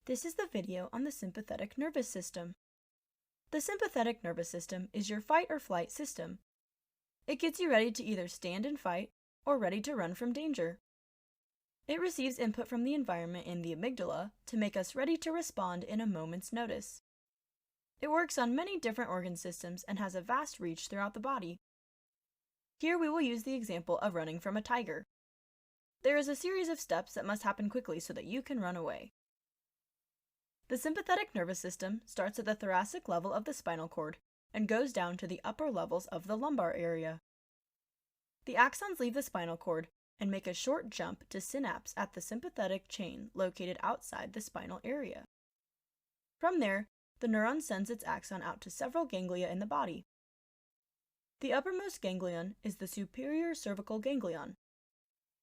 This is the video on the sympathetic nervous system. The sympathetic nervous system is your fight or flight system. It gets you ready to either stand and fight or ready to run from danger. It receives input from the environment in the amygdala to make us ready to respond in a moment's notice. It works on many different organ systems and has a vast reach throughout the body. Here we will use the example of running from a tiger. There is a series of steps that must happen quickly so that you can run away. The sympathetic nervous system starts at the thoracic level of the spinal cord and goes down to the upper levels of the lumbar area. The axons leave the spinal cord and make a short jump to synapse at the sympathetic chain located outside the spinal area. From there, the neuron sends its axon out to several ganglia in the body. The uppermost ganglion is the superior cervical ganglion.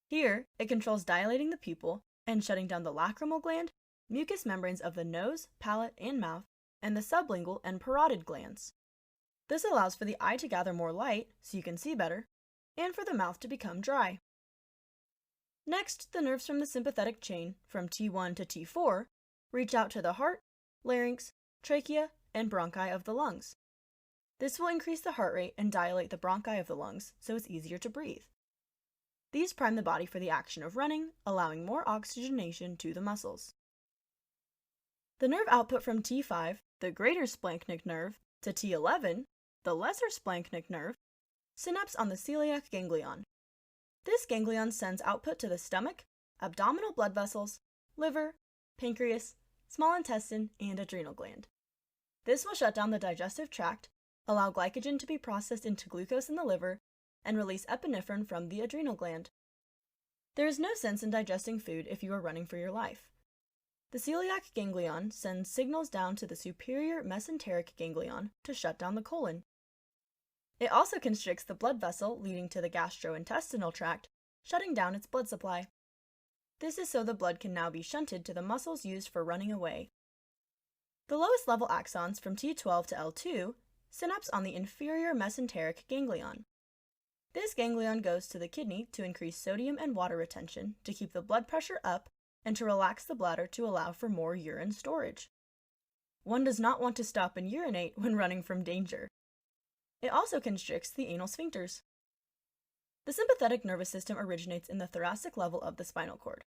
Here, it controls dilating the pupil and shutting down the lacrimal gland, mucous membranes of the nose, palate, and mouth, and the sublingual and parotid glands. This allows for the eye to gather more light so you can see better, and for the mouth to become dry. Next, the nerves from the sympathetic chain, from T1 to T4, reach out to the heart, larynx, trachea, and bronchi of the lungs. This will increase the heart rate and dilate the bronchi of the lungs so it's easier to breathe. These prime the body for the action of running, allowing more oxygenation to the muscles. The nerve output from T5, the greater splanchnic nerve, to T11, the lesser splanchnic nerve, synapse on the celiac ganglion. This ganglion sends output to the stomach, abdominal blood vessels, liver, pancreas, small intestine, and adrenal gland. This will shut down the digestive tract, allow glycogen to be processed into glucose in the liver, and release epinephrine from the adrenal gland. There is no sense in digesting food if you are running for your life. The celiac ganglion sends signals down to the superior mesenteric ganglion to shut down the colon. It also constricts the blood vessel leading to the gastrointestinal tract, shutting down its blood supply. This is so the blood can now be shunted to the muscles used for running away. The lowest level axons from T12 to L2 synapse on the inferior mesenteric ganglion. This ganglion goes to the kidney to increase sodium and water retention to keep the blood pressure up and to relax the bladder to allow for more urine storage. One does not want to stop and urinate when running from danger. It also constricts the anal sphincters. The sympathetic nervous system originates in the thoracic level of the spinal cord.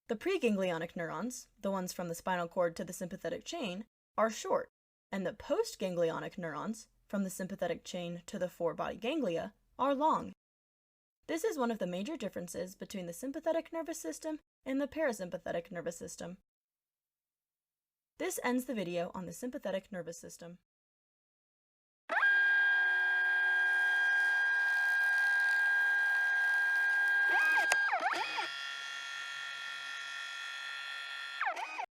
The preganglionic neurons, the ones from the spinal cord to the sympathetic chain, are short, and the postganglionic neurons, from the sympathetic chain to the four-body ganglia, are long. This is one of the major differences between the sympathetic nervous system and the parasympathetic nervous system. This ends the video on the sympathetic nervous system.